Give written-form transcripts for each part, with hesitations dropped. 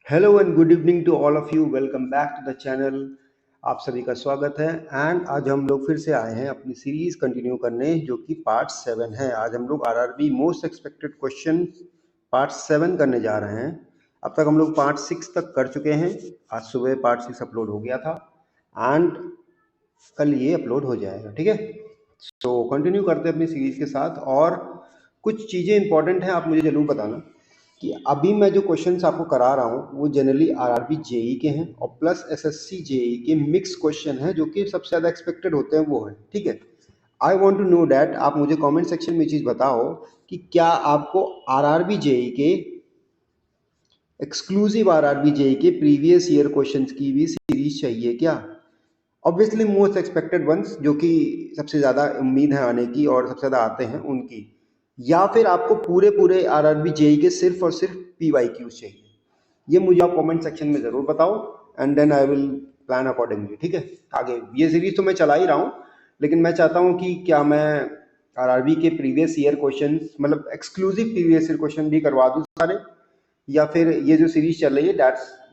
Hello and good evening to all of you. Welcome back to the channel. आप सभी का स्वागत है। एंड आज हम लोग फिर से आए हैं अपनी सीरीज कंटिन्यू करने, जो कि पार्ट 7 है। आज हम लोग RRB most expected question part 7 करने जा रहे हैं। अब तक हम लोग पार्ट 6 तक कर चुके हैं। आज सुबह पार्ट 6 अपलोड हो गया था एंड कल ये अपलोड हो जाएगा। ठीक है, सो कंटिन्यू करते हैं अपनी सीरीज के साथ। और कुछ चीज़ें इंपॉर्टेंट हैं, आप मुझे जरूर बताना कि अभी मैं जो क्वेश्चंस आपको करा रहा हूँ वो जनरली आरआरबी जेई के हैं और प्लस एसएससी जेई के मिक्स क्वेश्चन हैं, जो कि सबसे ज़्यादा एक्सपेक्टेड होते हैं वो है। ठीक है, I want to know that, आप मुझे कमेंट सेक्शन में चीज़ बताओ कि क्या आपको आरआरबी जेई के एक्सक्लूसिव आरआरबी जेई के प्रीवियस ईयर क्वेश्चंस की भी सीरीज चाहिए क्या? ऑब्वियसली मोस्ट एक्सपेक्टेड वंस, जो कि सबसे ज़्यादा उम्मीद है आने की और सबसे ज़्यादा आते हैं उनकी, या फिर आपको पूरे पूरे आरआरबी जेई के सिर्फ और सिर्फ पीवाईक्यूज चाहिए? ये मुझे आप कमेंट सेक्शन में ज़रूर बताओ and then I will plan accordingly. ठीक है, आगे ये सीरीज तो मैं चला ही रहा हूँ, लेकिन मैं चाहता हूँ कि क्या मैं आरआरबी के प्रीवियस ईयर क्वेश्चन, मतलब एक्सक्लूसिव प्रीवियस ईयर क्वेश्चन भी करवा दूँ सारे, या फिर ये जो सीरीज चल रही है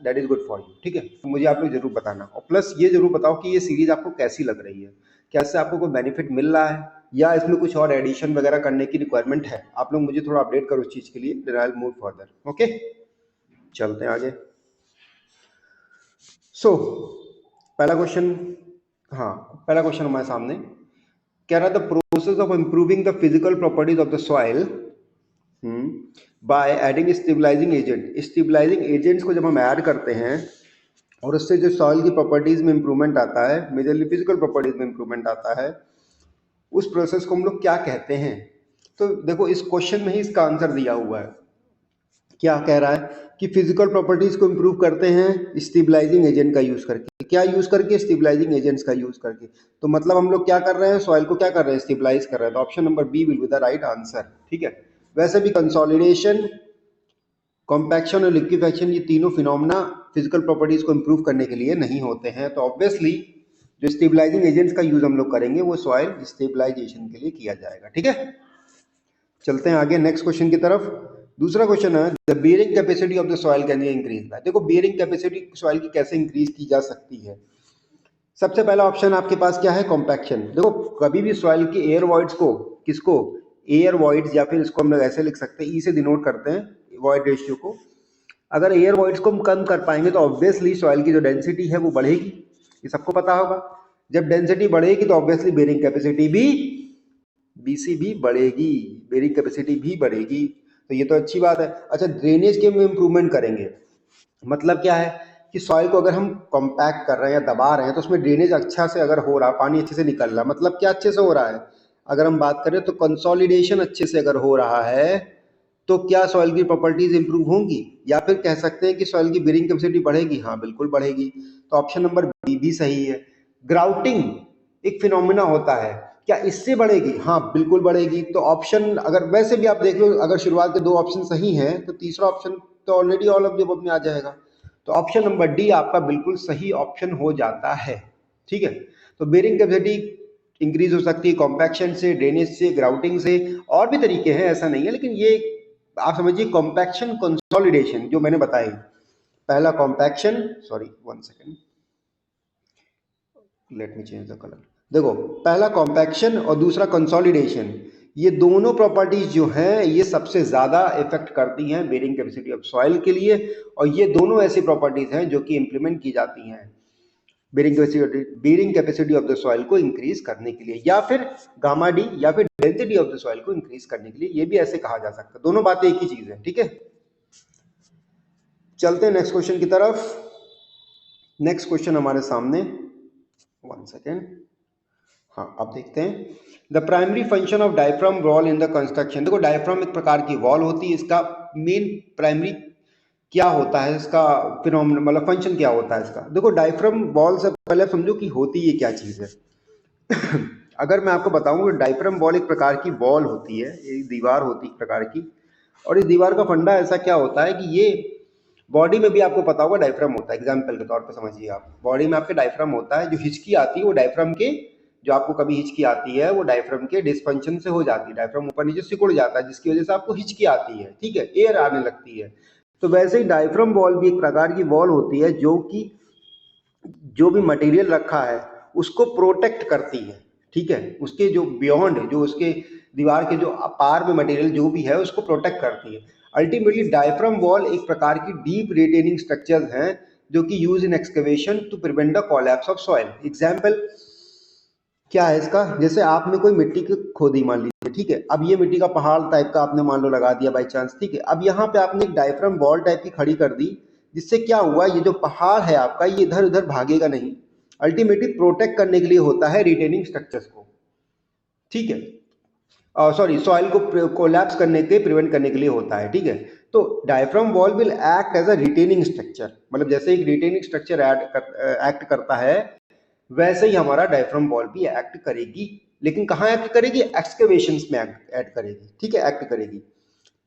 that is good for you. ठीक है, तो मुझे आप लोग जरूर बताना और प्लस ये जरूर बताओ कि ये सीरीज आपको कैसी लग रही है, क्या इससे आपको कोई बेनिफिट मिल रहा है या इसमें कुछ और एडिशन वगैरह करने की रिक्वायरमेंट है। आप लोग मुझे थोड़ा अपडेट करो उस चीज के लिए, then I will move further. Okay, चलते हैं आगे। सो पहला क्वेश्चन, हाँ पहला क्वेश्चन हमारे सामने कह रहा, the process of improving the physical properties of the soil by adding stabilising agent. Stabilising agents को जब हम ऐड करते हैं और उससे जो सॉइल की प्रॉपर्टीज में इंप्रूवमेंट आता है, मेजरली फिजिकल प्रॉपर्टीज में इंप्रूवमेंट आता है, उस प्रोसेस को हम लोग क्या कहते हैं? तो देखो इस क्वेश्चन में ही इसका आंसर दिया हुआ है। क्या कह रहा है कि फिजिकल प्रॉपर्टीज को इंप्रूव करते हैं स्टेबलाइजिंग एजेंट का यूज करके। क्या यूज करके? स्टेबलाइजिंग एजेंट्स का यूज करके। तो मतलब हम लोग क्या कर रहे हैं, सॉइल को क्या कर रहे हैं, स्टेबलाइज कर रहे हैं। तो option number B will be the right answer. ठीक है, वैसे भी कंसोलिडेशन, कॉम्पैक्शन और लिक्विफैक्शन, ये तीनों फिनोमेना फिजिकल प्रॉपर्टीज को इंप्रूव करने के लिए नहीं होते हैं। तो ऑब्वियसली जो स्टेबलाइजिंग एजेंट्स का यूज हम लोग करेंगे वो सॉइल स्टेबलाइजेशन के लिए किया जाएगा। ठीक है, चलते हैं आगे नेक्स्ट क्वेश्चन की तरफ। दूसरा क्वेश्चन है, the bearing capacity of the soil can be increase. देखो बियरिंग कैपेसिटी सॉइल की कैसे इंक्रीज की जा सकती है। सबसे पहला ऑप्शन आपके पास क्या है, कॉम्पैक्शन। देखो कभी भी सॉइल के एयर वॉइड्स को, किसको, एयर वॉइड्स, या फिर इसको हम लोग ऐसे लिख सकते हैं, ई से डिनोट करते हैं वॉइड रेशियो को। अगर एयर वॉइड्स को हम कम कर पाएंगे तो ऑब्वियसली सॉइल की जो डेंसिटी है वो बढ़ेगी, ये सबको पता होगा। जब डेंसिटी बढ़ेगी तो ऑब्वियसली बेरिंग कैपेसिटी भी, बीसी भी बढ़ेगी, बेरिंग कैपेसिटी भी बढ़ेगी। तो ये तो अच्छी बात है। अच्छा, ड्रेनेज के में इंप्रूवमेंट करेंगे, मतलब क्या है कि सॉइल को अगर हम कॉम्पैक्ट कर रहे हैं या दबा रहे हैं तो उसमें ड्रेनेज अच्छा से अगर हो रहा है, पानी अच्छे से निकल रहा है, मतलब क्या अच्छे से हो रहा है, अगर हम बात करें तो कंसोलिडेशन अच्छे से अगर हो रहा है तो क्या सॉइल की प्रॉपर्टीज इंप्रूव होंगी, या फिर कह सकते हैं कि सॉइल की बेरिंग कैपेसिटी बढ़ेगी? हाँ बिल्कुल बढ़ेगी। तो ऑप्शन नंबर बी भी सही है। ग्राउटिंग एक फिनोमिना होता है, क्या इससे बढ़ेगी? हाँ बिल्कुल बढ़ेगी। तो ऑप्शन, अगर वैसे भी आप देख लो, अगर शुरुआत के दो ऑप्शन सही हैं तो तीसरा ऑप्शन तो already all of the above में आ जाएगा। तो ऑप्शन नंबर डी आपका बिल्कुल सही ऑप्शन हो जाता है। ठीक है, तो बेरिंग कैपेसिटी इंक्रीज हो सकती है कॉम्पैक्शन से, ड्रेनेज से, ग्राउटिंग से, और भी तरीके हैं, ऐसा नहीं है, लेकिन ये आप समझिए कॉम्पैक्शन, कंसोलिडेशन जो मैंने बताई। पहला compaction, sorry one second, let me change the colour. देखो पहला कॉम्पैक्शन और दूसरा कंसोलिडेशन, ये दोनों प्रॉपर्टीज जो हैं ये सबसे ज्यादा इफेक्ट करती हैं बेरिंग कैपेसिटी ऑफ सॉइल के लिए, और ये दोनों ऐसी प्रॉपर्टीज हैं जो कि इंप्लीमेंट की जाती हैं bearing capacity of the soil को इंक्रीज करने के लिए, या फिर गामा डी, या फिर डेंसिटी ऑफ द सॉइल को इंक्रीज करने के लिए, ये भी ऐसे कहा जा सकता है। दोनों बातें एक ही चीज है। ठीक है, चलते हैं नेक्स्ट क्वेश्चन की तरफ। नेक्स्ट क्वेश्चन हमारे सामने, वन सेकेंड, हाँ अब देखते हैं। The primary function of diaphragm wall in the construction. देखो डायफ्राम एक प्रकार की वॉल होती है, इसका मेन प्राइमरी क्या होता है, इसका फिनोमेनन मतलब फंक्शन क्या होता है इसका। देखो डायफ्राम वॉल से पहले समझो कि होती ये क्या चीज है। अगर मैं आपको बताऊं कि डायफ्राम वॉल एक प्रकार की वॉल होती है, एक दीवार होती है एक प्रकार की, और इस दीवार का फंडा ऐसा क्या होता है कि ये बॉडी में भी आपको पता होगा डायफ्राम होता है। एग्जाम्पल के तौर पर समझिए, आप बॉडी में आपके डायफ्राम होता है, जो हिचकी आती है वो डायफ्राम के, जो आपको कभी हिचकी आती है वो डायफ्राम के डिस्फंक्शन से हो जाती है, डायफ्राम ऊपर नीचे सिकुड़ जाता है जिसकी वजह से आपको हिचकी आती है। ठीक है, एयर आने लगती है। तो वैसे ही डायफ्राम वॉल भी एक प्रकार की वॉल होती है जो कि जो भी मटेरियल रखा है उसको प्रोटेक्ट करती है, ठीक है, उसके जो बियॉन्ड, जो उसके दीवार के जो पार में मटेरियल जो भी है उसको प्रोटेक्ट करती है। अल्टीमेटली डायफ्राम वॉल एक प्रकार की डीप रिटेनिंग स्ट्रक्चर्स हैं जो कि use in excavation to prevent the collapse of soil. Example क्या है इसका, जैसे आपने कोई मिट्टी की खोदी मान लीजिए, ठीक है, अब ये मिट्टी का पहाड़ टाइप का आपने मान लो लगा दिया बाई चांस, ठीक है, अब यहाँ पे आपने एक डायफ्राम वॉल टाइप की खड़ी कर दी, जिससे क्या हुआ, ये जो पहाड़ है आपका ये इधर उधर भागेगा नहीं, अल्टीमेटली प्रोटेक्ट करने के लिए होता है रिटेनिंग स्ट्रक्चर्स को, ठीक है, सॉरी सॉइल को कोलैप्स करने के प्रिवेंट करने के लिए होता है, ठीक है। तो diaphragm wall will act as a retaining structure, मतलब जैसे एक रिटेनिंग स्ट्रक्चर एक्ट करता है वैसे ही हमारा डायफ्राम वॉल भी एक्ट करेगी, लेकिन कहाँ एक्ट करेगी, एक्सकेवेशंस में एक्ट करेगी, ठीक है, एक्ट करेगी।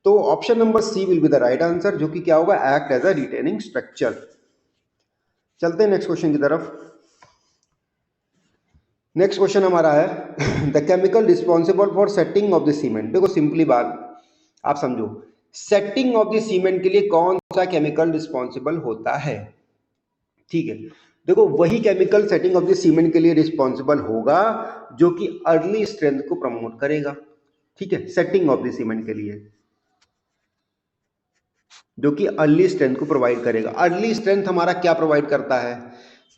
तो option number C will be the right answer, जो कि क्या होगा, act as a retaining structure. चलते हैं नेक्स्ट क्वेश्चन की तरफ। नेक्स्ट क्वेश्चन हमारा है the chemical responsible for setting of the cement. देखो सिंपली बात आप समझो, सेटिंग ऑफ द सीमेंट के लिए कौन सा केमिकल रिस्पॉन्सिबल होता है, ठीक है। देखो वही chemical setting of the cement के लिए रिस्पॉन्सिबल होगा जो कि अर्ली स्ट्रेंथ को प्रमोट करेगा, ठीक है, सेटिंग ऑफ द सीमेंट के लिए जो कि अर्ली स्ट्रेंथ को प्रोवाइड करेगा। अर्ली स्ट्रेंथ हमारा क्या प्रोवाइड करता है,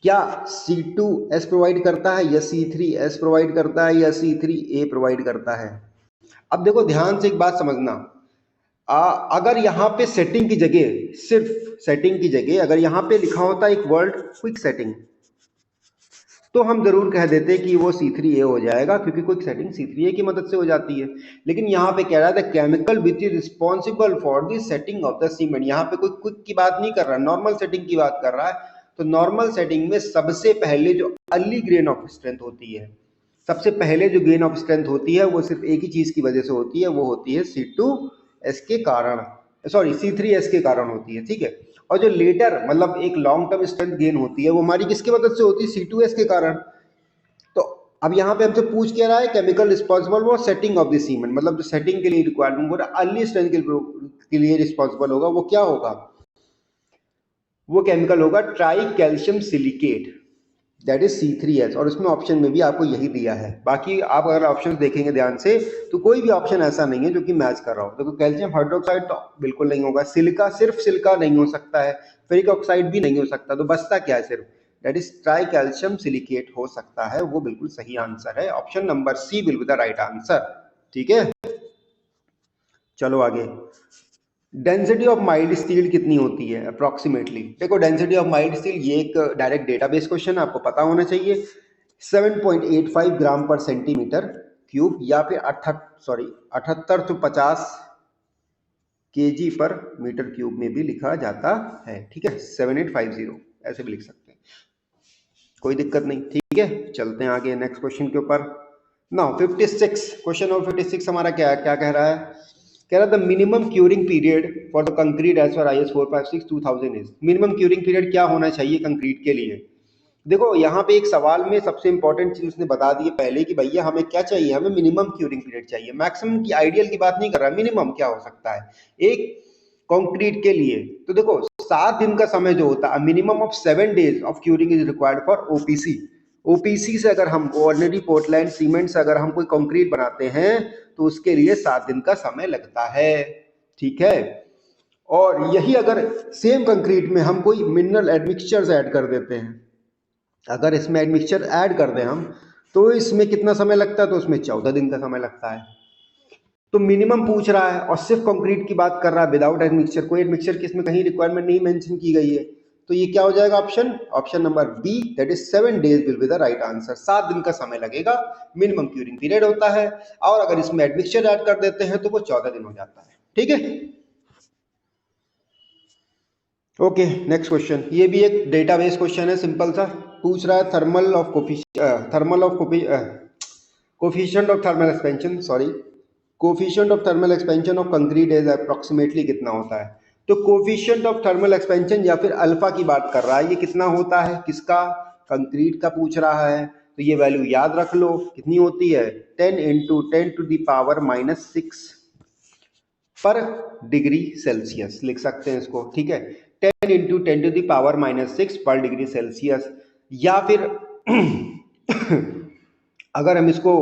क्या C2S प्रोवाइड करता है या C3S प्रोवाइड करता है या C3A प्रोवाइड करता है। अब देखो ध्यान से एक बात समझना, अगर यहाँ पे सेटिंग की जगह, सिर्फ सेटिंग की जगह अगर यहाँ पे लिखा होता एक वर्ड क्विक सेटिंग, तो हम जरूर कह देते कि वो C3A हो जाएगा, क्योंकि क्विक सेटिंग C3A की मदद से हो जाती है। लेकिन यहाँ पे कह रहा है chemical which is responsible for the setting of the cement, यहाँ पे कोई क्विक की बात नहीं कर रहा, नॉर्मल सेटिंग की बात कर रहा है। तो नॉर्मल सेटिंग में सबसे पहले जो अर्ली गेन ऑफ स्ट्रेंथ होती है, सबसे पहले जो गेन ऑफ स्ट्रेंथ होती है वो सिर्फ एक ही चीज की वजह से होती है, वो होती है C2S के कारण, सॉरी C3S के कारण होती है, ठीक है। और जो लेटर मतलब एक लॉन्ग टर्म स्ट्रेंथ गेन होती है वो हमारी किसकी मदद से होती है, C2S के कारण। तो अब यहाँ पे हमसे पूछ क्या रहा है, chemical responsible for setting of the cement, मतलब जो सेटिंग के लिए रिक्वायरमेंट हो रहा है अर्ली स्ट्रेंथ के लिए रिस्पॉन्सिबल होगा, वो क्या होगा, वो केमिकल होगा try calcium silicate, that is C3S। और उसमें ऑप्शन में भी आपको यही दिया है। बाकी आप अगर ऑप्शन देखेंगे ध्यान से तो कोई भी ऑप्शन ऐसा नहीं है जो कि मैच कर रहा हो। देखो कैल्शियम हाइड्रोक्साइड तो बिल्कुल नहीं होगा, सिलिका सिर्फ सिलिका नहीं हो सकता है, फेरिक ऑक्साइड भी नहीं हो सकता, तो बचता क्या है, सिर्फ that is tricalcium silicate हो सकता है, वो बिल्कुल सही आंसर है। Option number C will be the right answer, ठीक है। चलो आगे, डेंसिटी ऑफ माइल्ड स्टील कितनी होती है अप्रोक्सीमेटली। देखो डेंसिटी ऑफ माइल्ड स्टील ये एक डायरेक्ट डेटाबेस क्वेश्चन है, आपको पता होना चाहिए। 7.85 ग्राम पर सेंटीमीटर क्यूब या फिर 78 to 50 kg पर मीटर क्यूब में भी लिखा जाता है, ठीक है, 7850 ऐसे भी लिख सकते हैं, कोई दिक्कत नहीं, ठीक है। चलते हैं आगे नेक्स्ट क्वेश्चन के ऊपर। नाउ 56 क्वेश्चन नंबर 56 हमारा क्या क्या कह रहा है, कह रहा है the minimum curing period for the concrete as per IS 456/2000 is. Minimum curing period क्या होना चाहिए कंक्रीट के लिए। देखो यहाँ पे एक सवाल में सबसे इंपॉर्टेंट चीज उसने बता दी है पहले कि भैया हमें क्या चाहिए, हमें मिनिमम क्यूरिंग पीरियड चाहिए, मैक्सिमम की आइडियल की बात नहीं कर रहा, मिनिमम क्या हो सकता है एक कंक्रीट के लिए। तो देखो 7 दिन का समय जो होता है, minimum of 7 days of curing is required for OPC। OPC से अगर हम ऑर्डिनरी पोर्टलैंड सीमेंट से अगर हम कोई कंक्रीट बनाते हैं तो उसके लिए 7 दिन का समय लगता है, ठीक है। और यही अगर सेम कंक्रीट में हम कोई मिनरल एडमिक्सचर्स ऐड कर देते हैं, अगर इसमें एडमिक्सचर ऐड कर दें हम, तो इसमें कितना समय लगता है, तो उसमें 14 दिन का समय लगता है। तो मिनिमम पूछ रहा है और सिर्फ कंक्रीट की बात कर रहा है विदाउट एडमिक्सचर, कोई एडमिक्सचर की इसमें कहीं रिक्वायरमेंट नहीं मेंशन की गई है। तो ये क्या हो जाएगा option number B, that is 7 days will be the right answer. 7 दिन का समय लगेगा, मिनिमम क्यूरिंग पीरियड होता है, और अगर इसमें एडमिक्सचर ऐड कर देते हैं तो वो 14 दिन हो जाता है, ठीक है। ओके नेक्स्ट क्वेश्चन, ये भी एक डेटाबेस क्वेश्चन है, सिंपल सा पूछ रहा है coefficient of thermal expansion, sorry coefficient of thermal expansion of concrete is approximately कितना होता है। तो कोफिशिएंट ऑफ थर्मल एक्सपेंशन या फिर अल्फा की बात कर रहा है, ये कितना होता है, किसका, कंक्रीट का पूछ रहा है। तो ये वैल्यू याद रख लो कितनी होती है, 10 × 10⁻⁻⁶, पर डिग्री सेल्सियस लिख सकते हैं इसको, ठीक है। 10 इंटू 10⁻⁻⁶ पर डिग्री सेल्सियस, या फिर अगर हम इसको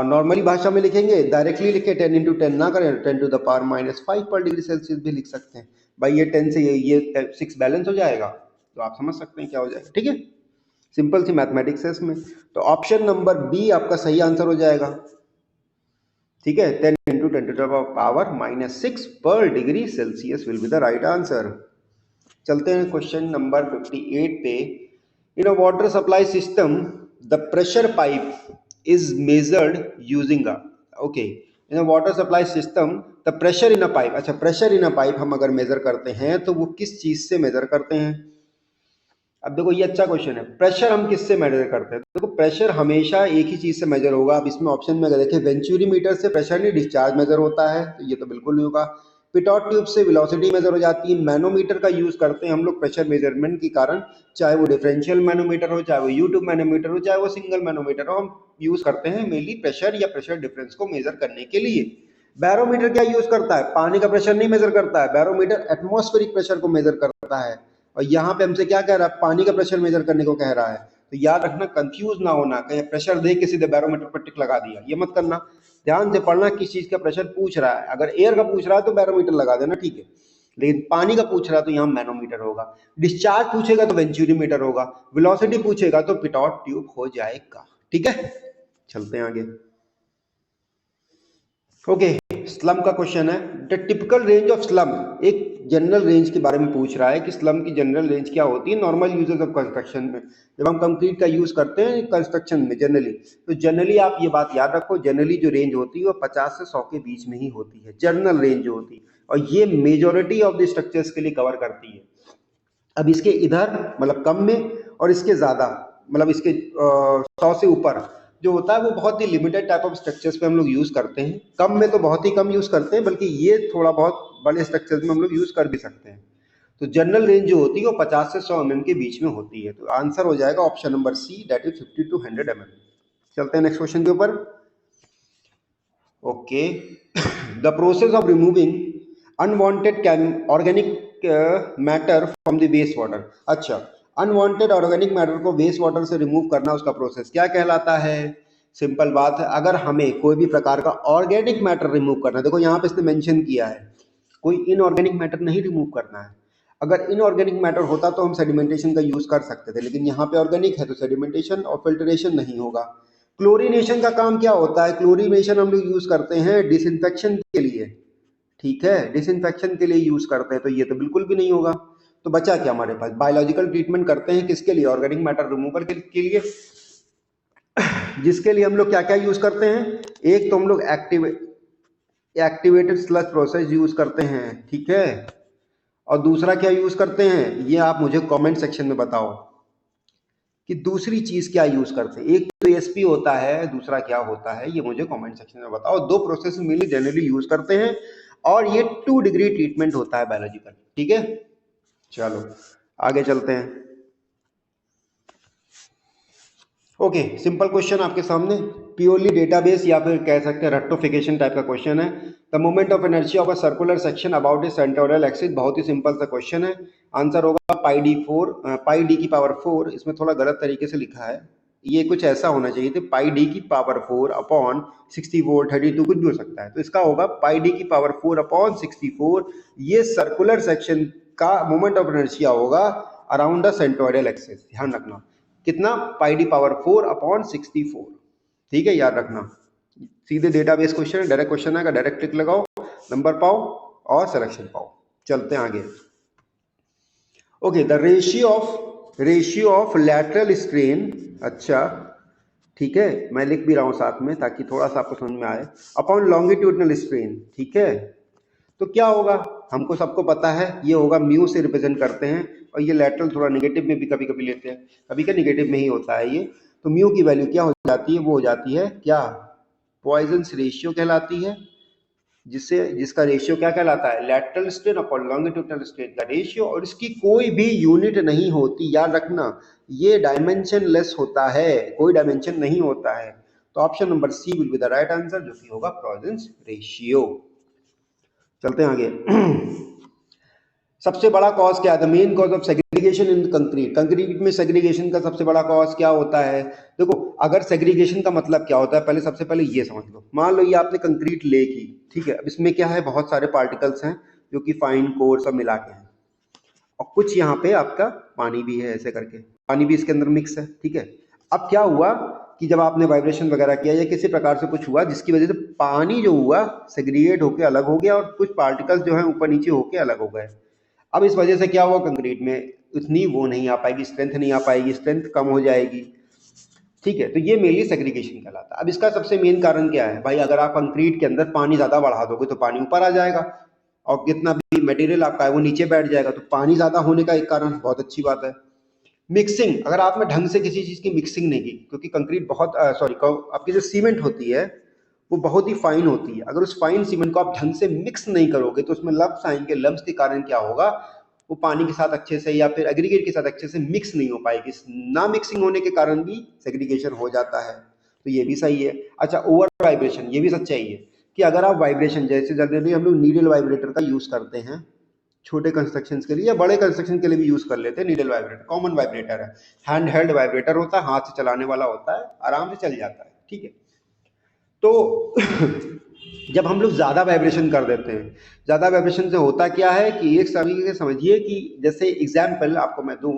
नॉर्मली भाषा में लिखेंगे, डायरेक्टली लिखे 10 इंटू 10 ना करें, 10⁻⁵ पर डिग्री सेल्सियस भी लिख सकते हैं। भाई ये 10 से ये 6 बैलेंस हो जाएगा, तो आप समझ सकते हैं क्या हो जाएगा, ठीक है। सिंपल सी मैथमेटिक्स है इसमें। तो ऑप्शन नंबर बी आपका सही आंसर हो जाएगा, ठीक है। 10 इंटू 10⁻⁻⁶ पर degree Celsius will be the right answer. चलते हैं क्वेश्चन नंबर 58 पे। In a water supply system the pressure pipe is measured using okay, in a water supply system the pressure in a pipe, अच्छा pressure in a pipe हम अगर major करते हैं तो वो किस चीज से मेजर करते हैं। अब देखो ये अच्छा क्वेश्चन है, प्रेशर हम किससे मेजर करते हैं। देखो प्रेशर हमेशा एक ही चीज से मेजर होगा। अब इसमें ऑप्शन में अगर देखें वेंचुरी मीटर से प्रेशर नहीं डिस्चार्ज मेजर होता है, तो ये तो बिल्कुल नहीं होगा। पिटॉट ट्यूब से वेलोसिटी मेजर हो जाती है। मैनोमीटर का यूज करते हैं हम लोग प्रेशर मेजरमेंट के कारण, चाहे वो डिफरेंशियल मैनोमीटर हो, चाहे वो यूट्यूब मैनोमीटर हो, चाहे वो सिंगल मैनोमीटर हो, हम यूज करते हैं मेनली प्रेशर या प्रेशर डिफरेंस को मेजर करने के लिए। बैरोमीटर क्या यूज करता है, पानी का प्रेशर नहीं मेजर करता है, बैरोमीटर एटमॉस्फेरिक प्रेशर को मेजर करता है। और यहाँ पे हमसे क्या कह रहा है, पानी का प्रेशर मेजर करने को कह रहा है। तो याद रखना, कंफ्यूज ना होना, कहीं प्रेशर देख के सीधे बैरोमीटर पर टिक लगा दिया, ये मत करना। ध्यान से पढ़ना किस चीज का प्रेशर पूछ रहा है। अगर एयर का पूछ रहा है तो बैरोमीटर लगा देना, ठीक है। लेकिन पानी का पूछ रहा है तो यहाँ मैनोमीटर होगा। डिस्चार्ज पूछेगा तो वेंचुरी मीटर होगा। वेलोसिटी पूछेगा तो पिटॉट ट्यूब हो जाएगा, ठीक है। चलते हैं आगे। ओके, स्लम का क्वेश्चन है। The typical range of slum, एक जनरल रेंज के बारे में पूछ रहा है कि स्लम की जनरल रेंज क्या होती है नॉर्मल यूजेस ऑफ कंस्ट्रक्शन में। जब हम कंक्रीट का यूज करते हैं कंस्ट्रक्शन में जनरली, तो जनरली आप ये बात याद रखो, जनरली जो रेंज होती है वो 50 से 100 के बीच में ही होती है, जनरल रेंज जो होती है। और ये मेजोरिटी ऑफ द स्ट्रक्चर्स के लिए कवर करती है। अब इसके इधर मतलब कम में, और इसके ज्यादा मतलब इसके 100 से ऊपर जो होता है वो बहुत ही लिमिटेड टाइप ऑफ स्ट्रक्चर्स पे हम लोग यूज करते हैं। कम में तो बहुत ही कम यूज करते हैं, बल्कि ये थोड़ा बहुत बड़े स्ट्रक्चर्स में हम लोग यूज कर भी सकते हैं। तो जनरल रेंज जो होती है वो 50 से 100 mm के बीच में होती है। तो आंसर हो जाएगा option number C, that is 50 to 100 mm। चलते हैं नेक्स्ट क्वेश्चन के ऊपर। Okay, the process of removing unwanted organic matter from the waste water. अच्छा, अनवांटेड ऑर्गेनिक मैटर को वेस्ट वाटर से रिमूव करना, उसका प्रोसेस क्या कहलाता है। सिंपल बात है, अगर हमें कोई भी प्रकार का ऑर्गेनिक मैटर रिमूव करना है, देखो यहाँ पे इसने मेंशन किया है कोई इनऑर्गेनिक मैटर नहीं रिमूव करना है। अगर इनऑर्गेनिक मैटर होता तो हम सेडिमेंटेशन का यूज कर सकते थे, लेकिन यहाँ पे ऑर्गेनिक है तो सेडिमेंटेशन और फिल्ट्रेशन नहीं होगा। क्लोरीनेशन का काम क्या होता है, क्लोरीनेशन हम लोग यूज करते हैं डिसइंफेक्शन के लिए, ठीक है, डिसइंफेक्शन के लिए यूज करते हैं, तो ये तो बिल्कुल भी नहीं होगा। तो बचा क्या हमारे पास, बायोलॉजिकल ट्रीटमेंट करते हैं किसके लिए, ऑर्गेनिक मैटर रिमूवल के लिए, जिसके लिए हम लोग क्या क्या यूज करते हैं। एक तो हम लोग एक्टिवेटेड स्लज प्रोसेस यूज करते हैं, ठीक है। और दूसरा क्या यूज करते हैं, ये आप मुझे कमेंट सेक्शन में बताओ कि दूसरी चीज क्या यूज करते हैं। एक तो एसपी होता है, दूसरा क्या होता है, ये मुझे कमेंट सेक्शन में बताओ। दो प्रोसेस मिली जनरली यूज करते हैं, और ये 2 डिग्री ट्रीटमेंट होता है बायोलॉजिकल, ठीक है। चलो आगे चलते हैं। ओके, सिंपल क्वेश्चन आपके सामने, प्योरली डेटाबेस या फिर कह सकते हैं रेक्टिफिकेशन टाइप का क्वेश्चन है। The moment of inertia of a circular section about a centroidal axis, बहुत ही सिंपल सा क्वेश्चन है। आंसर होगा पाई डी की पावर 4। इसमें थोड़ा गलत तरीके से लिखा है, ये कुछ ऐसा होना चाहिए था, पाई डी की पावर 4 अपॉन 64 32 कुछ भी हो सकता है। तो इसका होगा पाई डी की पावर 4 अपॉन 64। ये सर्कुलर सेक्शन का मोमेंट ऑफ इनर्शिया होगा अराउंड द सेंटोरियल एक्सिस। ध्यान रखना कितना, पाई डी पावर 4 अपॉन 64, ठीक है, याद रखना। सीधे डेटाबेस क्वेश्चन, डायरेक्ट क्वेश्चन आएगा, डायरेक्ट टिक लगाओ, नंबर पाओ और सिलेक्शन पाओ। चलते हैं आगे। Okay, the ratio of lateral strain, अच्छा ठीक है, मैं लिख भी रहा हूं साथ में ताकि थोड़ा सा आपको समझ में आए, अपॉन लॉन्गिट्यूडनल स्ट्रेन, ठीक है। तो क्या होगा, हमको सबको पता है, ये होगा म्यू से रिप्रेजेंट करते हैं, और ये लैटरल थोड़ा नेगेटिव में भी कभी कभी लेते हैं, कभी का नेगेटिव में ही होता है ये। तो म्यू की वैल्यू क्या हो जाती है, वो हो जाती है क्या, पॉइजन्स रेशियो कहलाती है, जिसका रेशियो क्या कहलाता है, lateral strain upon longitudinal strain का रेशियो। और इसकी कोई भी यूनिट नहीं होती, याद रखना, ये डायमेंशन लेस होता है, कोई डायमेंशन नहीं होता है। तो option number C will be the right answer, जो कि होगा पॉइजन्स रेशियो। चलते हैं आगे। सबसे बड़ा कॉज क्या है? The main cause of segregation in concrete. Concrete में सेग्रीगेशन का सबसे बड़ा कॉज क्या होता है? देखो, अगर सेग्रीगेशन का मतलब क्या होता है, पहले सबसे पहले ये समझ लो। मान लो ये आपने कंक्रीट ले की, ठीक है। अब इसमें क्या है, बहुत सारे पार्टिकल्स हैं जो कि फाइन कोर सब मिला के हैं, और कुछ यहाँ पे आपका पानी भी है, ऐसे करके पानी भी इसके अंदर मिक्स है, ठीक है। अब क्या हुआ कि जब आपने वाइब्रेशन वगैरह किया या किसी प्रकार से कुछ हुआ जिसकी वजह से पानी जो हुआ सेग्रीगेट होकर अलग हो गया, और कुछ पार्टिकल्स जो है ऊपर नीचे होकर अलग हो गए। अब इस वजह से क्या हुआ, कंक्रीट में उतनी वो नहीं आ पाएगी, स्ट्रेंथ नहीं आ पाएगी, स्ट्रेंथ कम हो जाएगी, ठीक है। तो ये मेनली सेग्रीगेशन कहलाता है। अब इसका सबसे मेन कारण क्या है भाई? अगर आप कंक्रीट के अंदर पानी ज़्यादा बढ़ा दोगे तो पानी ऊपर आ जाएगा, और जितना भी मटेरियल आपका है वो नीचे बैठ जाएगा, तो पानी ज़्यादा होने का एक कारण, बहुत अच्छी बात है। मिक्सिंग, अगर आपने ढंग से किसी चीज़ की मिक्सिंग नहीं की, क्योंकि कंक्रीट बहुत आपकी जो सीमेंट होती है वो बहुत ही फाइन होती है, अगर उस फाइन सीमेंट को आप ढंग से मिक्स नहीं करोगे तो उसमें लम्प्स आएंगे। लम्प्स के कारण क्या होगा, वो पानी के साथ अच्छे से या फिर एग्रीगेट के साथ अच्छे से मिक्स नहीं हो पाएगी। ना मिक्सिंग होने के कारण भी सेग्रीगेशन हो जाता है, तो ये भी सही है। अच्छा, ओवर वाइब्रेशन, ये भी सच्चाई है कि अगर आप वाइब्रेशन, जैसे जनरली हम लोग नीडल वाइब्रेटर का यूज़ करते हैं छोटे कंस्ट्रक्शंस के लिए, या बड़े कंस्ट्रक्शन के लिए भी यूज़ कर लेते हैं। नीडल वाइब्रेटर कॉमन वाइब्रेटर है, हैंड हेल्ड वाइब्रेटर होता है, हाथ से चलाने वाला होता है, आराम से चल जाता है, ठीक है। तो जब हम लोग ज़्यादा वाइब्रेशन कर देते हैं, ज़्यादा वाइब्रेशन से होता क्या है कि एक तरीके से समझिए कि जैसे एग्जाम्पल आपको मैं दूं,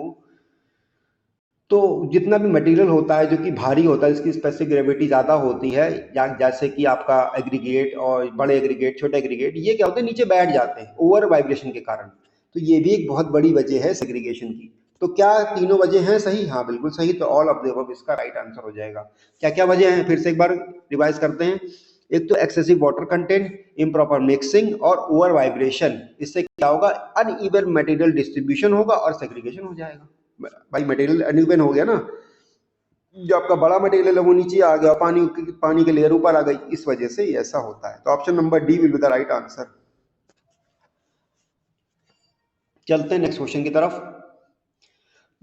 तो जितना भी मटेरियल होता है जो कि भारी होता है, इसकी स्पेसिफिक ग्रेविटी ज़्यादा होती है, या जैसे कि आपका एग्रीगेट और बड़े एग्रीगेट, छोटे एग्रीगेट, ये क्या होते हैं, नीचे बैठ जाते हैं ओवर वाइब्रेशन के कारण। तो ये भी एक बहुत बड़ी वजह है सेग्रीगेशन की। तो क्या तीनों वजह हैं सही? हाँ बिल्कुल सही। तो ऑल ऑफ द अबव इसका राइट आंसर हो जाएगा। क्या क्या वजह हैं, फिर से एक बार रिवाइज करते हैं। एक तो excessive water content, improper mixing और ओवर वाइब्रेशन। इससे क्या होगा, अनइवन मटेरियल डिस्ट्रीब्यूशन होगा और सेग्रीगेशन हो जाएगा। भाई मटेरियल अनइवन हो गया ना, जो आपका बड़ा मटेरियल है वो नीचे आ गया, पानी के लेयर ऊपर आ गई, इस वजह से ऐसा होता है। तो option number D will be the right answer. चलते हैं नेक्स्ट क्वेश्चन की तरफ।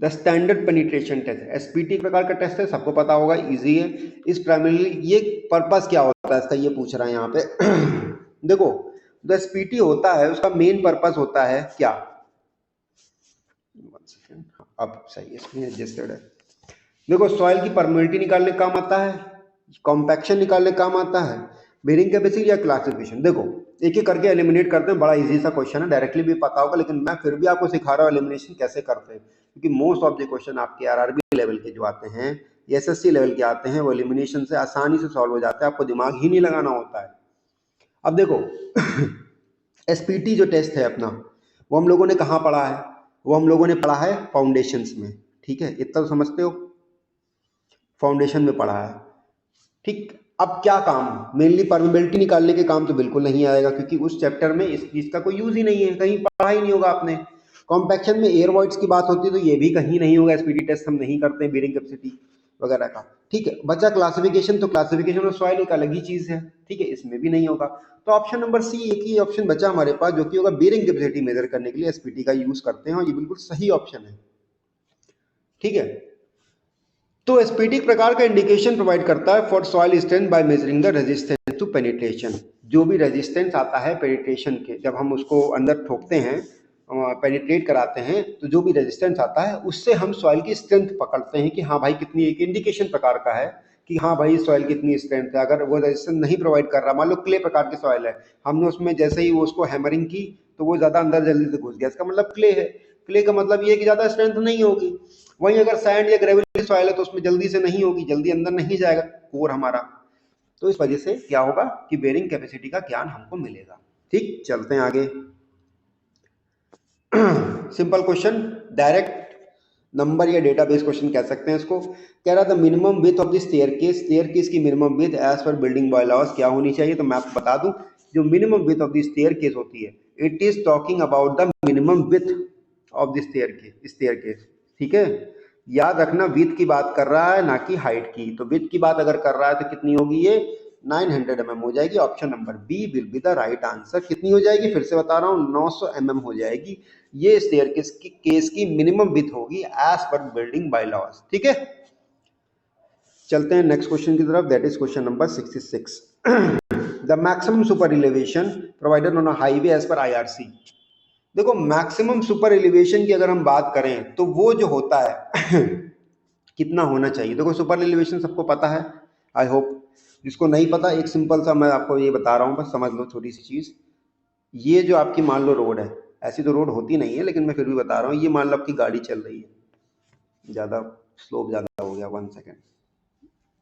The standard penetration test, SPT प्रकार का टेस्ट है, सबको पता होगा, इजी है। इस प्राइमरीली ये पर्पस क्या होता है इसका, ये पूछ रहा है यहाँ पे। देखो, द एसपीटी होता है, उसका मेन पर्पस होता है क्या, अब सही है, इसमें एडजस्टेड है। देखो, सॉइल की परमिलिटी निकालने काम आता है, कॉम्पैक्शन निकालने काम आता है, बेरिंग कैपेसिटी या क्लासिफिकेशन। देखो एक एक करके एलिमिनेट करते हैं, बड़ा इजी सा क्वेश्चन है, डायरेक्टली भी पता होगा, लेकिन मैं फिर भी आपको सिखा रहा हूँ एलिमिनेशन कैसे करते हैं, क्योंकि मोस्ट ऑफ द क्वेश्चन आपके आरआरबी लेवल के जो आते हैं, एसएससी लेवल के आते हैं, वो एलिमिनेशन से आसानी से सॉल्व हो जाते हैं, आपको दिमाग ही नहीं लगाना होता है। अब देखो एसपीटी जो टेस्ट है अपना, वो हम लोगों ने कहाँ पढ़ा है, वो हम लोगों ने पढ़ा है फाउंडेशंस में, ठीक है, इतना तो समझते हो, फाउंडेशन में पढ़ा है, ठीक। अब क्या काम, मेनली परमेबिलिटी निकालने के काम तो बिल्कुल नहीं आएगा, क्योंकि उस चैप्टर में इस चीज का कोई यूज ही नहीं है, कहीं पढ़ा ही नहीं होगा आपने। कॉम्पैक्शन में एयर वॉइड्स की बात होती है, तो ये भी कहीं नहीं होगा, एसपीटी टेस्ट हम नहीं करते हैं बेरिंग कैपेसिटी वगैरह का, ठीक है। बचा क्लासिफिकेशन, तो क्लासिफिकेशन और सॉइल एक अलग ही चीज है, ठीक है, इसमें भी नहीं होगा। तो ऑप्शन नंबर सी, एक ही ऑप्शन बचा हमारे पास, जो कि होगा बेरिंग कैपेसिटी मेजर करने के लिए एसपीटी का यूज करते हैं, और ये बिल्कुल सही ऑप्शन है, ठीक है। तो एसपीटी एक प्रकार का इंडिकेशन प्रोवाइड करता है for soil strength by measuring the resistance to penetration. जो भी रेजिस्टेंस आता है पेनिट्रेशन के, जब हम उसको अंदर ठोकते हैं, पेनिट्रेट कराते हैं, तो जो भी रेजिस्टेंस आता है उससे हम सॉइल की स्ट्रेंथ पकड़ते हैं कि हाँ भाई कितनी, एक इंडिकेशन प्रकार का है कि हाँ भाई सॉइल कितनी स्ट्रेंथ है। अगर वो रेजिस्टेंस नहीं प्रोवाइड कर रहा, मान लो क्ले प्रकार की सॉइल है, हमने उसमें जैसे ही वो उसको हैमरिंग की तो वो ज़्यादा अंदर जल्दी से घुस गया, इसका मतलब क्ले है। क्ले का मतलब ये है कि ज़्यादा स्ट्रेंथ नहीं होगी। वहीं अगर सैंड या ग्रेवली सॉइल है तो उसमें जल्दी से नहीं होगी, जल्दी अंदर नहीं जाएगा कोर हमारा। तो इस वजह से क्या होगा कि बेरिंग कैपेसिटी का ज्ञान हमको मिलेगा, ठीक। चलते हैं आगे। सिंपल क्वेश्चन, डायरेक्ट नंबर या डेटाबेस क्वेश्चन कह सकते हैं इसको। कह रहा था minimum width of the staircase की minimum width as per building bylaws क्या होनी चाहिए, तो मैं आपको बता दूं, जो minimum width of the staircase होती है, it is talking about the minimum width of the staircase, ठीक है। याद रखना विड्थ की बात कर रहा है, ना कि हाइट की। तो विड्थ की बात अगर कर रहा है तो कितनी होगी, ये 900 mm हो जाएगी। Option number B will be the right answer. कितनी हो जाएगी, फिर से बता रहा हूँ, 900 mm हो जाएगी। ये स्टेयरकेस की मिनिमम विड्थ होगी as per building bylaws, ठीक है। चलते हैं नेक्स्ट क्वेश्चन की तरफ, that is question number 66। The maximum super elevation provided on a highway as per IRC। देखो मैक्सिमम सुपर एलिवेशन की अगर हम बात करें तो वो जो होता है कितना होना चाहिए। देखो सुपर एलिवेशन सबको पता है, आई होप। जिसको नहीं पता, एक सिंपल सा मैं आपको ये बता रहा हूँ, बस समझ लो छोटी सी चीज़। ये जो आपकी मान लो रोड है, ऐसी तो रोड होती नहीं है लेकिन मैं फिर भी बता रहा हूँ, ये मान लो आपकी गाड़ी चल रही है, ज़्यादा स्लोप ज़्यादा हो गया, 1 सेकेंड।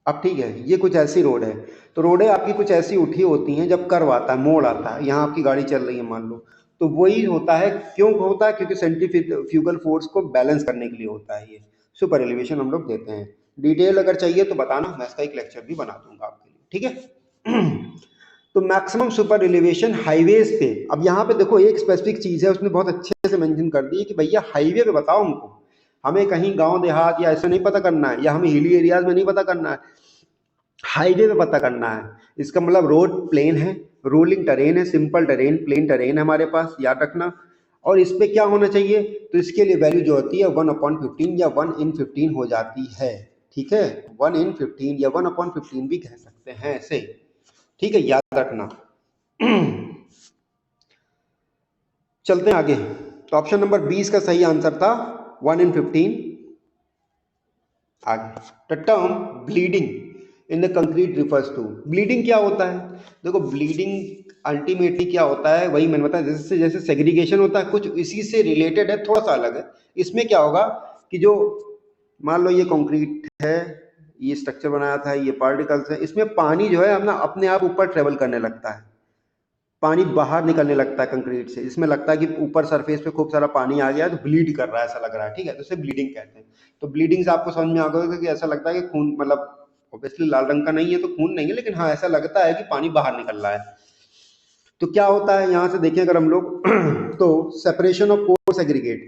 अब ठीक है, ये कुछ ऐसी रोड है, तो रोडें आपकी कुछ ऐसी उठी होती हैं, जब कर्व आता है, मोड़ आता है, यहाँ आपकी गाड़ी चल रही है मान लो, तो वही होता है। क्यों होता है? क्योंकि सेंट्रीफ्यूगल फोर्स को बैलेंस करने के लिए होता है ये सुपर एलिवेशन हम लोग देते हैं। डिटेल अगर चाहिए तो बताना, मैं इसका एक लेक्चर भी बना दूंगा आपके लिए, ठीक है। तो मैक्सिमम सुपर एलिवेशन हाईवेज पे, अब यहाँ पे देखो एक स्पेसिफिक चीज़ है, उसने बहुत अच्छे से मेंशन कर दी है कि भैया हाईवे पे बताओ हमको, हमें कहीं गांव देहात या ऐसे नहीं पता करना है, या हमें हिली एरियाज में नहीं पता करना है, हाईवे पे पता करना है। इसका मतलब रोड प्लेन है, रोलिंग टेरेन है, सिंपल टेरेन, प्लेन टेरेन है हमारे पास, याद रखना। और इस पे क्या होना चाहिए? तो इसके लिए वैल्यू जो होती है 1/15 या 1/15 हो जाती है, ठीक है। 1/15 या 1/15 भी कह सकते हैं ऐसे, ठीक है, याद रखना। चलते हैं आगे। तो ऑप्शन नंबर 20 का सही आंसर था 1/15। आगे, the term bleeding in the concrete refers to. Bleeding क्या होता है? देखो ब्लीडिंग अल्टीमेटली क्या होता है, वही मैंने बताया, जैसे जैसे सेग्रीगेशन होता है, कुछ इसी से रिलेटेड है, थोड़ा सा अलग है। इसमें क्या होगा कि जो मान लो ये कंक्रीट है, ये स्ट्रक्चर बनाया था, ये पार्टिकल्स है, इसमें पानी जो है अपना अपने आप ऊपर ट्रेवल करने लगता है, पानी बाहर निकलने लगता है कंक्रीट से। इसमें लगता है कि ऊपर सरफेस पे खूब सारा पानी आ गया है, तो ब्लीड कर रहा है, ऐसा लग रहा है, ठीक है, तो इसे ब्लीडिंग कहते हैं। तो ब्लीडिंग से आपको समझ में आ गया कि ऐसा लगता है कि खून, मतलब ऑब्वियसली लाल रंग का नहीं है तो खून नहीं है, लेकिन हाँ ऐसा लगता है कि पानी बाहर निकल रहा है। तो क्या होता है यहाँ से देखें अगर हम लोग तो सेपरेशन ऑफ कोर्स एग्रीगेट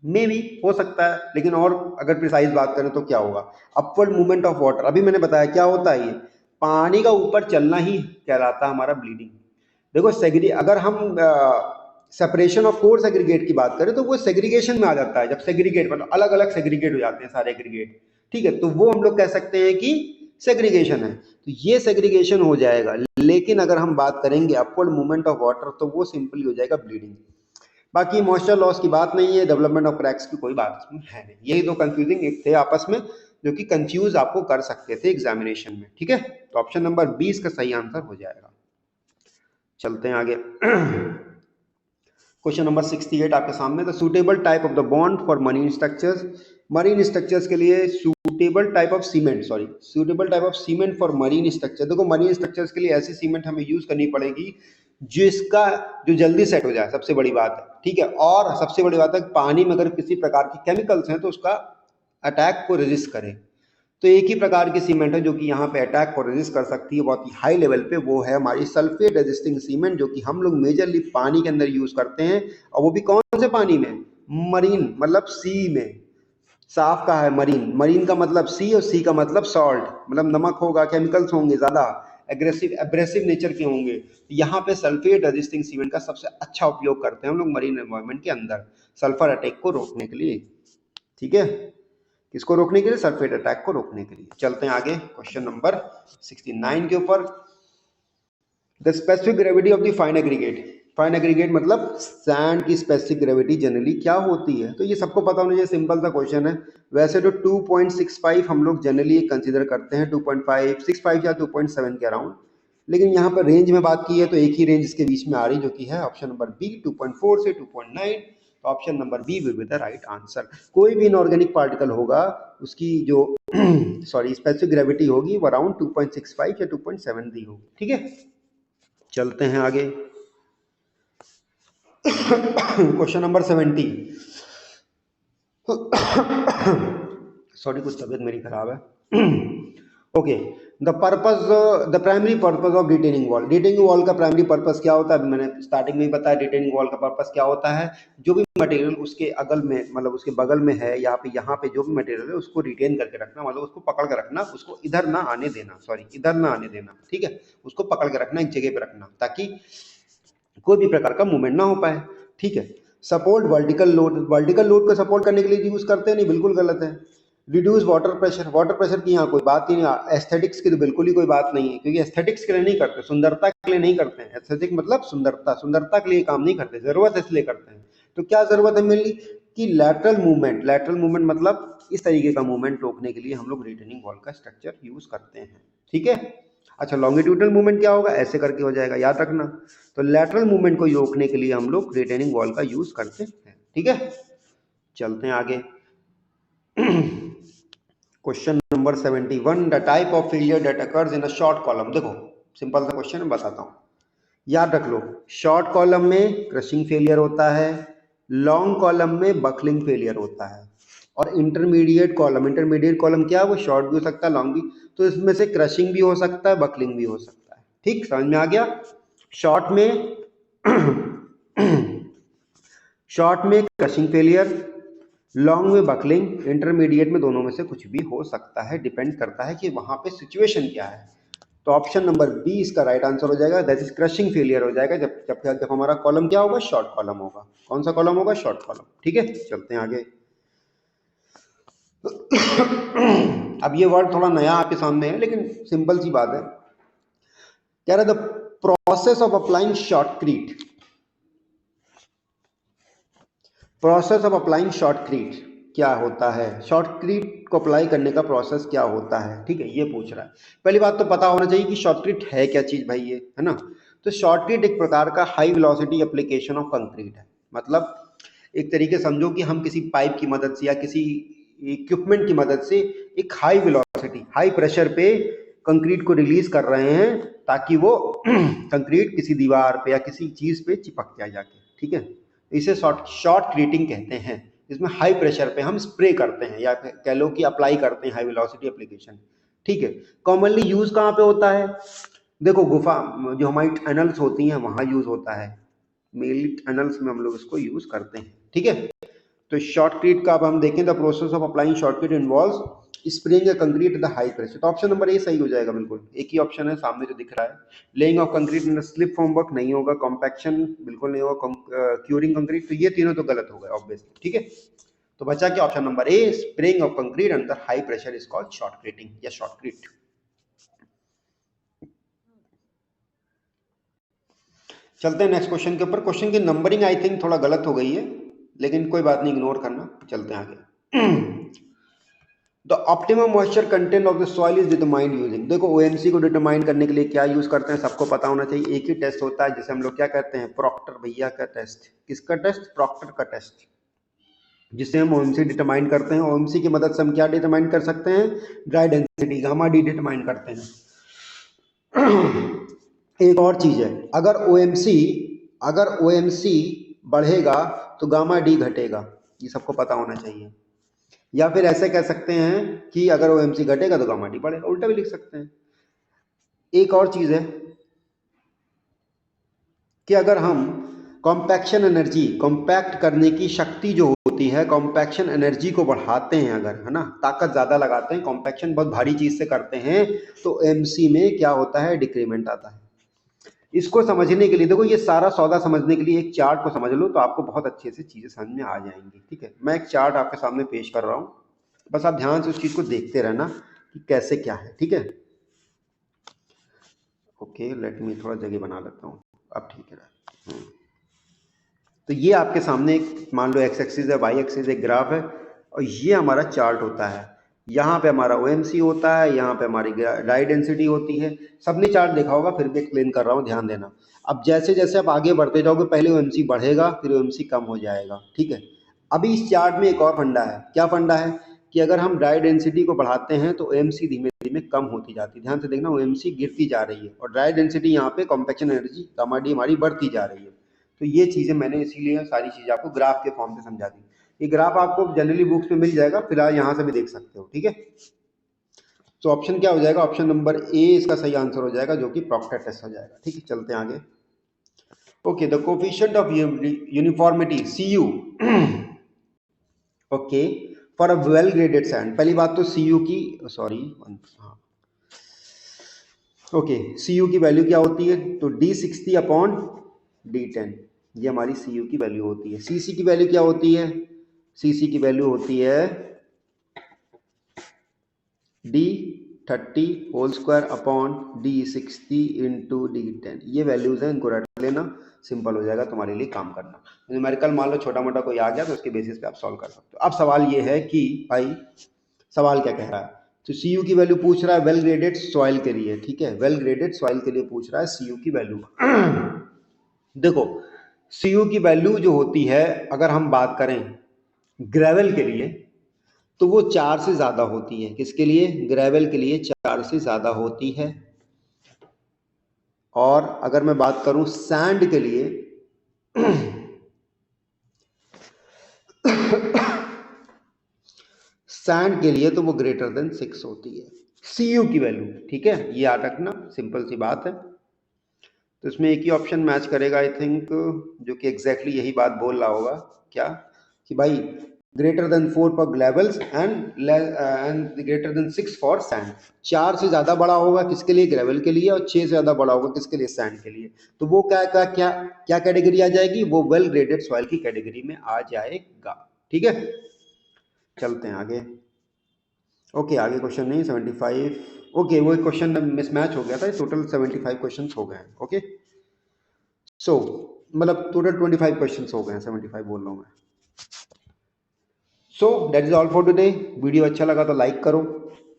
में भी हो सकता है, लेकिन और अगर प्रिसाइज बात करें तो क्या होगा, अपवर्ड मूवमेंट ऑफ वाटर। अभी मैंने बताया क्या होता है, ये पानी का ऊपर चलना ही कहलाता है हमारा ब्लीडिंग। देखो अगर हम सेपरेशन ऑफ कोर्स एग्रीगेट की बात करें तो वो सेग्रीगेशन में आ जाता है, जब सेग्रीगेट मतलब अलग अलग सेग्रीगेट हो जाते हैं सारे एग्रीगेट, ठीक है, तो वो हम लोग कह सकते हैं कि सेग्रीगेशन है, तो ये सेग्रीगेशन हो जाएगा। लेकिन अगर हम बात करेंगे अपवर्ड मूवमेंट ऑफ वाटर तो वो सिंपली हो जाएगा ब्लीडिंग। बाकी मॉइस्चर लॉस की बात नहीं है, डेवलपमेंट ऑफ क्रैक्स की कोई बात इसमें है नहीं। यही दो कंफ्यूजिंग एक थे आपस में, जो कि कंफ्यूज आपको कर सकते थे एग्जामिनेशन में, ठीक है। तो ऑप्शन नंबर 20 का सही आंसर हो जाएगा। चलते हैं आगे। क्वेश्चन नंबर 68 आपके सामने, the suitable type of the bond for marine structures. Marine structures के लिए suitable type of cement, suitable type of cement for marine structure. देखो मरीन स्ट्रक्चर्स के लिए ऐसी सीमेंट हमें यूज करनी पड़ेगी जिसका जो जल्दी सेट हो जाए, सबसे बड़ी बात है, ठीक है। और सबसे बड़ी बात है, पानी में अगर किसी प्रकार की केमिकल्स हैं तो उसका अटैक को रेजिस्ट करे। तो एक ही प्रकार की सीमेंट है जो कि यहाँ पे अटैक को रेजिस्ट कर सकती है बहुत ही हाई लेवल पे, वो है हमारी सल्फेट रेजिस्टिंग सीमेंट, जो कि हम लोग मेजरली पानी के अंदर यूज करते हैं। और वो भी कौन से पानी में? मरीन, मतलब सी में। साफ का है मरीन, मरीन का मतलब सी, और सी का मतलब सॉल्ट, मतलब नमक होगा, केमिकल्स होंगे ज्यादा, एब्रेसिव नेचर के होंगे। यहाँ पे सल्फेट रेजिस्टिंग सीमेंट का सबसे अच्छा उपयोग करते हैं हम लोग मरीन एनवायरमेंट के अंदर, सल्फर अटैक को रोकने के लिए, ठीक है। किसको रोकने के लिए? सल्फेट अटैक को रोकने के लिए। चलते हैं आगे क्वेश्चन नंबर 69 के ऊपर, the specific gravity of the fine aggregate. Fine aggregate मतलब सैंड की स्पेसिफिक ग्रेविटी जनरली क्या होती है? तो ये सबको पता होना चाहिए, सिंपल सा क्वेश्चन है। वैसे तो 2.65 हम लोग जनरली कंसीडर करते हैं, 2.5, 65 या 2.7 के अराउंड, लेकिन यहाँ पर रेंज में बात की है तो एक ही रेंज इसके बीच में आ रही, जो कि है ऑप्शन नंबर बी, 2.4 से 2.9। तो option number B will be the right answer. कोई भी इनऑर्गेनिक पार्टिकल होगा, उसकी जो सॉरी स्पेसिफिक ग्रेविटी होगी वो अराउंड 2.65 या 2.7 दी होगी, ठीक है। चलते हैं आगे। Question number 70। सॉरी कुछ तबीयत मेरी खराब है। Okay, the primary purpose of retaining wall. Retaining wall का प्राइमरी पर्पस क्या होता है? मैंने स्टार्टिंग में ही बताया, रिटेनिंग वॉल का पर्पस क्या होता है, जो भी मटेरियल उसके अगल में, मतलब उसके बगल में है, यहाँ पे जो भी मटेरियल है उसको रिटेन करके रखना, मतलब उसको पकड़ के रखना, उसको इधर ना आने देना, इधर ना आने देना, ठीक है, उसको पकड़ के रखना, एक जगह पे रखना, ताकि कोई भी प्रकार का मूवमेंट ना हो पाए, ठीक है। Support vertical load, vertical load को सपोर्ट करने के लिए यूज करते हैं, नहीं बिल्कुल गलत है। रिड्यूस वाटर प्रेशर की यहाँ कोई बात ही नहीं, एस्थेटिक्स की तो बिल्कुल ही कोई बात नहीं है, क्योंकि एस्थेटिक्स के लिए नहीं करते, सुंदरता के लिए नहीं करते हैं। एस्थेटिक मतलब सुंदरता के लिए काम नहीं करते, जरूरत है इसलिए करते हैं। तो क्या जरूरत है मेनली कि लैटरल मूवमेंट मतलब इस तरीके का मूवमेंट रोकने के लिए हम लोग रिटेनिंग वॉल का स्ट्रक्चर यूज करते हैं, ठीक है। अच्छा, लॉन्गिट्यूडनल मूवमेंट क्या होगा, ऐसे करके हो जाएगा, याद रखना। तो लैटरल मूवमेंट को रोकने के लिए हम लोग रिटेनिंग वॉल का यूज करते हैं, ठीक है। चलते हैं आगे। Question number 71, the type of failure that occurs in a short column. देखो सिंपल सा क्वेश्चन है, बताता हूँ, याद रख लो। शॉर्ट कॉलम में क्रशिंग फेलियर होता है, लॉन्ग कॉलम में बकलिंग फेलियर होता है, और इंटरमीडिएट कॉलम क्या है, वो शॉर्ट भी हो सकता है, लॉन्ग भी। तो इसमें से क्रशिंग भी हो सकता है, बकलिंग भी हो सकता है, ठीक, समझ में आ गया। शॉर्ट में शॉर्ट में क्रशिंग फेलियर, लॉन्ग में बकलिंग, इंटरमीडिएट में दोनों में से कुछ भी हो सकता है, डिपेंड करता है कि वहां पे सिचुएशन क्या है। तो ऑप्शन नंबर बी इसका राइट आंसर हो जाएगा, दैट इज क्रशिंग फेलियर हो जाएगा, जब हमारा कॉलम क्या होगा, शॉर्ट कॉलम होगा। कौन सा कॉलम होगा, शॉर्ट कॉलम, ठीक है। चलते हैं आगे। अब ये वर्ड थोड़ा नया आपके सामने है, लेकिन सिंपल सी बात है। कह रहा the process of applying shotcrete, process of applying shotcrete क्या होता है, शॉर्टक्रीट को अप्लाई करने का प्रोसेस क्या होता है, ठीक है, ये पूछ रहा है। पहली बात तो पता होना चाहिए कि शॉर्टक्रीट है क्या चीज भाई, ये है ना। तो शॉर्टक्रीट एक प्रकार का high velocity application of concrete है। मतलब एक तरीके समझो कि हम किसी पाइप की मदद से या किसी इक्विपमेंट की मदद से एक हाई वेलोसिटी, हाई प्रेशर पे कंक्रीट को रिलीज कर रहे हैं, ताकि वो कंक्रीट किसी दीवार पे या किसी चीज पे चिपक जाए जाके, ठीक है। इसे शॉर्टक्रीटिंग कहते हैं। इसमें हाई प्रेशर पे हम स्प्रे करते हैं, या कह लो कि अप्लाई करते हैं, हाई वेलोसिटी एप्लीकेशन, ठीक है। कॉमनली यूज कहाँ पे होता है, देखो गुफा, जो हमारी टनल्स होती हैं वहां यूज होता है, मेनली टनल्स में हम लोग इसको यूज करते हैं, ठीक है। तो शॉर्टक्रीट का अब हम देखें, the process of applying shotcrete involves spraying a concrete at the high pressure. तो ऑप्शन नंबर ए सही हो जाएगा, बिल्कुल एक ही ऑप्शन है सामने जो दिख रहा है। Laying of concrete in slip form work नहीं होगा, कॉम्पैक्शन बिल्कुल नहीं होगा, क्यूरिंग कंक्रीट, तो ये तीनों तो गलत हो गए ऑब्वियसली, ठीक है। तो बचा क्या, option number A, spraying of concrete under high pressure is called shotcreting या शॉर्टक्रीट। चलते हैं नेक्स्ट क्वेश्चन के ऊपर। क्वेश्चन की नंबरिंग आई थिंक थोड़ा गलत हो गई है, लेकिन कोई बात नहीं, इग्नोर करना, चलते हैं आगे। The optimum moisture content of the soil is determined using. देखो ओएमसी को डिटरमाइन करने के लिए क्या यूज करते हैं, सबको पता होना चाहिए। एक ही टेस्ट होता है जिसे हम लोग क्या कहते हैं, प्रॉक्टर भैया का टेस्ट। किसका टेस्ट, प्रॉक्टर का टेस्ट, जिससे हम ओएमसी डिटरमाइन करते हैं। ओएमसी की मदद से हम क्या डिटरमाइन कर सकते हैं, dry density gamma D determine करते हैं। एक और चीज है, अगर ओएमसी बढ़ेगा तो गामा डी घटेगा, ये सबको पता होना चाहिए। या फिर ऐसे कह सकते हैं कि अगर ओएमसी घटेगा तो गामा डी बढ़ेगा, उल्टा भी लिख सकते हैं। एक और चीज है कि अगर हम कॉम्पैक्शन एनर्जी, कॉम्पैक्ट करने की शक्ति जो होती है, कॉम्पैक्शन एनर्जी को बढ़ाते हैं अगर, है ना, ताकत ज्यादा लगाते हैं, कॉम्पैक्शन बहुत भारी चीज से करते हैं, तो एमसी में क्या होता है, डिक्रीमेंट आता है। इसको समझने के लिए देखो, ये सारा सौदा समझने के लिए एक चार्ट को समझ लो तो आपको बहुत अच्छे से चीजें समझ में आ जाएंगी, ठीक है। मैं एक चार्ट आपके सामने पेश कर रहा हूँ, बस आप ध्यान से उस चीज को देखते रहना कि कैसे क्या है, ठीक है। ओके, लेट मी थोड़ा जगह बना लेता हूँ, अब ठीक है। तो ये आपके सामने एक, मान लो एक्स एक्सिस है, वाई एक्सिस एक ग्राफ है, और ये हमारा चार्ट होता है। यहाँ पे हमारा ओएमसी होता है, यहाँ पे हमारी ड्राई डेंसिटी होती है। सबने चार्ट देखा होगा, फिर भी एक्सप्लेन कर रहा हूँ, ध्यान देना। अब जैसे जैसे आप आगे बढ़ते जाओगे, पहले ओएमसी बढ़ेगा, फिर ओएमसी कम हो जाएगा, ठीक है। अभी इस चार्ट में एक और फंडा है, क्या फंडा है कि अगर हम ड्राई डेंसिटी को बढ़ाते हैं तो ओएमसी धीमे धीमे कम होती जाती है। ध्यान से देखना, ओएमसी गिरती जा रही है और ड्राई डेंसिटी यहाँ पे कॉम्पैक्शन एनर्जी गामा डी हमारी बढ़ती जा रही है। तो ये चीजें मैंने इसीलिए सारी चीजें आपको ग्राफ के फॉर्म में समझा दी। ये ग्राफ आपको जनरली बुक्स में मिल जाएगा, फिलहाल यहाँ से भी देख सकते हो, ठीक है। तो ऑप्शन क्या हो जाएगा, ऑप्शन नंबर ए इसका सही आंसर हो जाएगा, जो कि प्रॉक्टर टेस्ट हो जाएगा, ठीक है। चलते हैं आगे। Okay, the coefficient of uniformity CU, okay, for a well graded sand. पहली बात तो CU की, सॉरी, हाँ, ओके, CU की वैल्यू क्या होती है, तो D60 अपॉन D10, ये हमारी CU की वैल्यू होती है। CC की वैल्यू क्या होती है, CC की वैल्यू होती है D30 whole square upon D60 into D10, ये वैल्यूज हैं, इनको रट लेना, सिंपल हो जाएगा तुम्हारे लिए काम करना। न्यूमेरिकल मान लो छोटा मोटा कोई आ गया तो उसके बेसिस पे आप सॉल्व कर सकते हो। अब सवाल ये है कि भाई सवाल क्या कह रहा है, तो CU की वैल्यू पूछ रहा है वेल ग्रेडेड सॉइल के लिए, ठीक है, वेल ग्रेडेड सॉइल के लिए पूछ रहा है CU की वैल्यू। देखो CU की वैल्यू जो होती है, अगर हम बात करें ग्रेवल के लिए, तो वो 4 से ज्यादा होती है। किसके लिए? ग्रेवल के लिए 4 से ज्यादा होती है। और अगर मैं बात करूं सैंड के लिए, सैंड के लिए तो वो ग्रेटर देन 6 होती है CU की वैल्यू, ठीक है, ये याद रखना, सिंपल सी बात है। तो इसमें एक ही ऑप्शन मैच करेगा आई थिंक, जो कि एग्जैक्टली यही बात बोल रहा होगा, क्या कि भाई greater than 4 for gravels and greater than 6 for sand. 4 से ज्यादा बड़ा होगा किसके लिए? ग्रेवल के लिए, और 6 से ज्यादा बड़ा होगा किसके लिए? सैंड के लिए। तो वो क्या क्या क्या क्या कैटेगरी आ जाएगी? वो वेल ग्रेडेड सॉइल की कैटेगरी में आ जाएगा, ठीक है। चलते हैं आगे। ओके आगे क्वेश्चन नहीं, 75, ओके वो क्वेश्चन मिसमैच हो गया था, टोटल 75 क्वेश्चन हो गए हैं। ओके सो मतलब टोटल 25 क्वेश्चन हो गए हैं, 75 बोल रहा हूँ मैं। सो that is all for today. Video अच्छा लगा तो लाइक करो,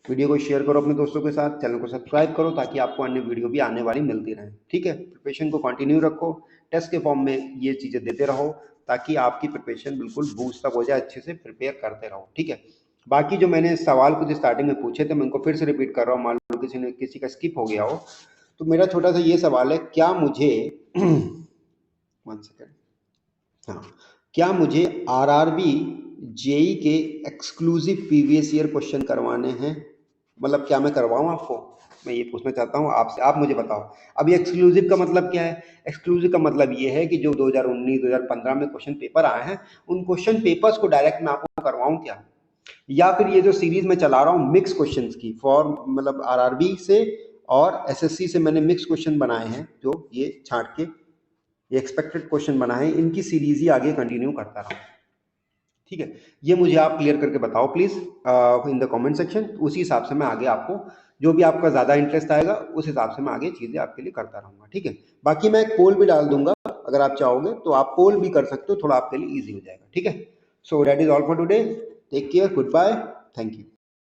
वीडियो को शेयर करो अपने दोस्तों के साथ, चैनल को सब्सक्राइब करो ताकि आपको अन्य वीडियो भी आने वाली मिलती रहे, ठीक है। प्रिपरेशन को कंटिन्यू रखो, टेस्ट के फॉर्म में ये चीज़ें देते रहो ताकि आपकी प्रिपरेशन बिल्कुल बूस्ट अप हो जाए, अच्छे से प्रिपेयर करते रहो, ठीक है। बाकी जो मैंने सवाल कुछ स्टार्टिंग में पूछे थे मैं उनको फिर से रिपीट कर रहा हूँ, मान लो किसी का स्किप हो गया हो, तो मेरा छोटा सा ये सवाल है, क्या मुझे 1 सेकेंड, हाँ, क्या मुझे RRB जेई के एक्सक्लूसिव प्रीवियस ईयर क्वेश्चन करवाने हैं? मतलब क्या मैं करवाऊँ आपको? मैं ये पूछना चाहता हूँ आपसे, आप मुझे बताओ। अब ये एक्सक्लूसिव का मतलब क्या है? एक्सक्लूसिव का मतलब ये है कि जो 2019 2015 में क्वेश्चन पेपर आए हैं उन क्वेश्चन पेपर्स को डायरेक्ट मैं आपको करवाऊँ क्या, या फिर ये जो सीरीज में चला रहा हूँ मिक्स क्वेश्चंस की, फॉर मतलब RRB से और SSC से मैंने मिक्स क्वेश्चन बनाए हैं, जो ये छांट के ये एक्सपेक्टेड क्वेश्चन बनाए हैं, इनकी सीरीज ही आगे कंटिन्यू करता रहा, ठीक है। ये मुझे आप क्लियर करके बताओ please in the comment section, उसी हिसाब से मैं आगे आपको जो भी आपका ज्यादा इंटरेस्ट आएगा उस हिसाब से मैं आगे चीजें आपके लिए करता रहूंगा, ठीक है। बाकी मैं एक पोल भी डाल दूंगा, अगर आप चाहोगे तो आप पोल भी कर सकते हो, थोड़ा आपके लिए ईजी हो जाएगा, ठीक है। So that is all for today, take care, goodbye, thank you.